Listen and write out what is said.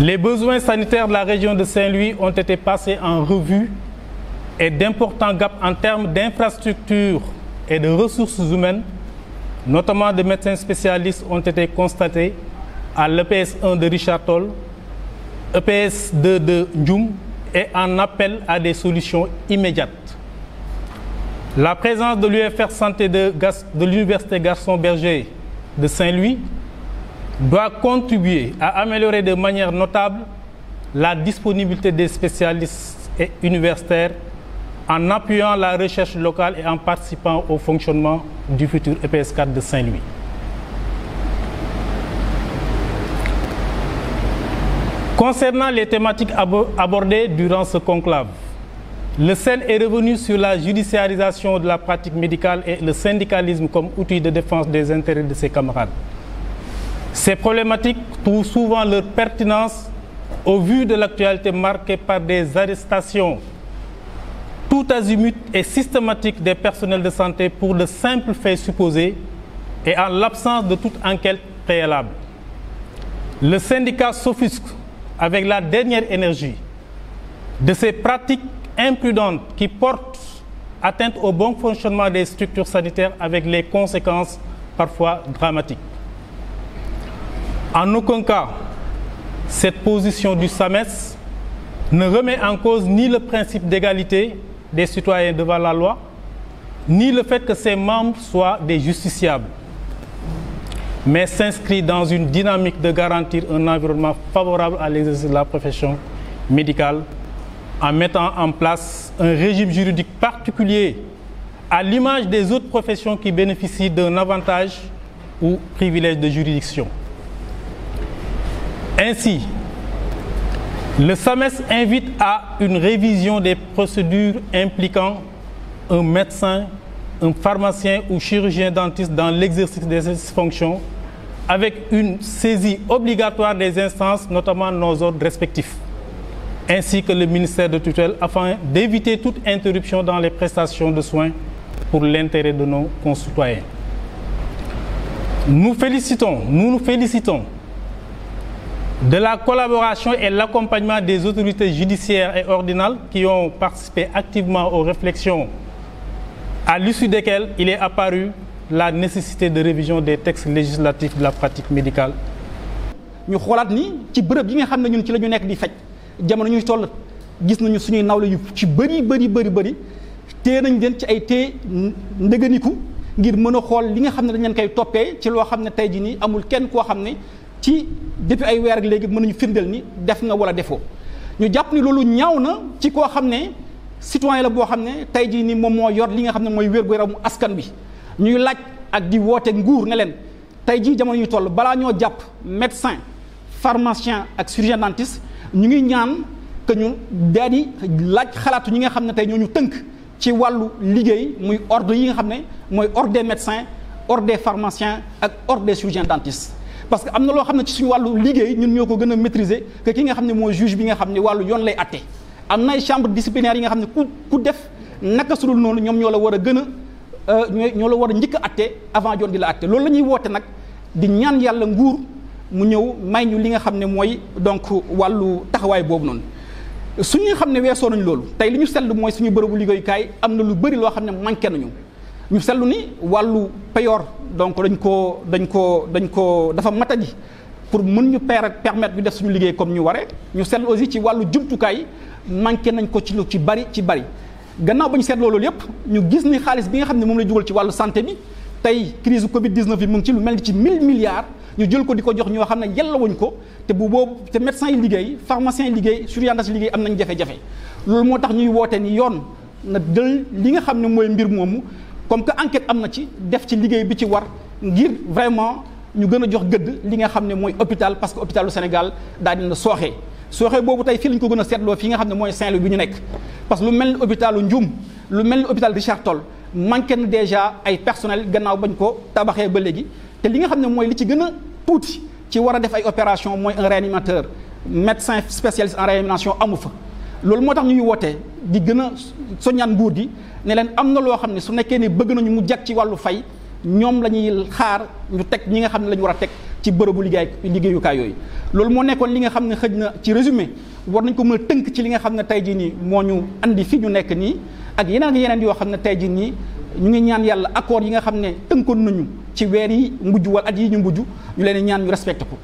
Les besoins sanitaires de la région de Saint-Louis ont été passés en revue et d'importants gaps en termes d'infrastructures et de ressources humaines, notamment de médecins spécialistes, ont été constatés à l'EPS 1 de Richard Toll, EPS 2 de Ndioum et en appel à des solutions immédiates. La présence de l'UFR Santé de l'Université Gaston Berger de Saint-Louis doit contribuer à améliorer de manière notable la disponibilité des spécialistes et universitaires en appuyant la recherche locale et en participant au fonctionnement du futur EPS 4 de Saint-Louis. Concernant les thématiques abordées durant ce conclave, le CEL est revenu sur la judiciarisation de la pratique médicale et le syndicalisme comme outil de défense des intérêts de ses camarades. Ces problématiques trouvent souvent leur pertinence au vu de l'actualité marquée par des arrestations tout azimut et systématiques des personnels de santé pour de simples faits supposés et en l'absence de toute enquête préalable. Le syndicat s'offusque avec la dernière énergie de ces pratiques imprudentes qui portent atteinte au bon fonctionnement des structures sanitaires avec les conséquences parfois dramatiques. En aucun cas, cette position du SAMES ne remet en cause ni le principe d'égalité des citoyens devant la loi, ni le fait que ses membres soient des justiciables, mais s'inscrit dans une dynamique de garantir un environnement favorable à l'exercice de la profession médicale en mettant en place un régime juridique particulier à l'image des autres professions qui bénéficient d'un avantage ou privilège de juridiction. Ainsi, le SAMES invite à une révision des procédures impliquant un médecin, un pharmacien ou chirurgien dentiste dans l'exercice des fonctions avec une saisie obligatoire des instances, notamment nos ordres respectifs, ainsi que le ministère de tutelle afin d'éviter toute interruption dans les prestations de soins pour l'intérêt de nos concitoyens. Nous nous félicitons de la collaboration et l'accompagnement des autorités judiciaires et ordinales qui ont participé activement aux réflexions à l'issue desquelles il est apparu la nécessité de révision des textes législatifs de la pratique médicale. ñu xoolaat ni ci bërëb yi nga xam ne ñun ci la ñu nekk di faj jamono ñuy toll gis nañu suñuy nawle yu ci bëri téye nañ leen ci ay téye ndëgëniku ngir mën a xool li nga xam ne dañ leen koy toppee ci loo xam ne tey jii nii amul kenn koo xam ne ci depuis ay weer ak léegi mën nañu firndeel ni def nga wala defoo ñu jàpp ni loolu ñaaw na ci koo xam ne citoyen la boo xam ne tey jii nii moom moo yor li nga xam ne mooy wér-gu-yaramu askan wi ñuy laaj ak di woote nguur ne leen tey jii jamono ñuy toll balaa ñoo jàpp médecin pharmacien ak chirurgien dentiste ñu ngi ñaan que ñu daal di laaj xalaatu ñi nga xam ne tey ñoo ñu tënk ci wàllu liggéey muy ordre yi nga xam ne mooy ordre des médecins ordre des pharmaciens ak ordre des chirurgiens dentistes. parce que am na loo xam ne ci suñu wàllu liggéey ñun ñoo ko gën a maîtriser que ki nga xam ne mooy juge bi nga xam ne wàllu yoon lay atte am na ay chambre disciplinaire yi nga xam ne ku def naka sudul noonu ñoom ñoo la war a gën a ñoo la war a njëkk a atte avant yoon di la atte loolu la ñuy woote nag di ñaan yàlla nguur mu ñëw may ñu li nga xam ne mooy donc wàllu taxawaay boobu noonu suñu xam ne weesoo nañ loolu tey li ñu seetlu mooy suñu bërëbu liggéeyukaay am na lu bëri loo xam ne manqué nañu ñu seetlu ni wàllu payoor donc dañ ko dafa matadi pour mën ñu permettre ñu def suñu liggéey comme ñu waree ñu seetlu aussi ci wàllu jumtukaay manqué nañ ko ci lu ci bari gannaaw ba ñu seetloo loolu yépp ñu gis ni xaalis bi nga xam ne moom la jugal ci wàllu santé bi tey crise Covid 19 bi mu ngi ci lu mel ni ci 1000 milliards ñu jël ko di ko jox ñoo xam ne yellawuñ ko te bu boobu te médecins yi liggéey pharmaciens yi liggéey chirurgiens yi liggéey am nañ jafe-jafe loolu moo tax ñuy woote ni yoon na jël li nga xam ne mooy mbir moomu comme que enquête am na ci def ci liggéey bi ci war ngir vraiment ñu gën a jox gëdd li nga xam ne mooy hôpital parce que hôpitalu Sénégal daal dina sooxee boobu tey fii lañ ko gën a seetloo fii nga xam ne mooy Saint-Louis bi ñu nekk parce que lu mel ni hôpitalu Ndioum lu mel ni hôpital Richard Toll manqué na déjà ay personnel gannaaw bañ ko tabaxee ba léegi te li nga xam ne mooy li ci gën a tuuti ci war a def ay opération mooy un réanimateur médecin spécialiste en réanimation amu fa loolu moo tax ñuy wootee di gën a soññaan nguur gi ne leen am na loo xam ne su nekkee ne bëgg nañu mu jag ci wàllu fay ñoom la ñuy xaar ñu teg ñi nga xam ne la ñu war a teg ci bërëbu liggéeyukaay yooyu. loolu moo nekkoon li nga xam ne xëj na ci résumé war nañ ko mën a tënk ci li nga xam ne tey jii nii moo ñu andi fi ñu nekk nii ak yeneen yoo xam ne tey jii nii ñu ngi ñaan yàlla accord yi nga xam ne tënkoon nañu ci weer yi mujj wala at yi ñu mujj ñu leen ñaan ñu respecté ko.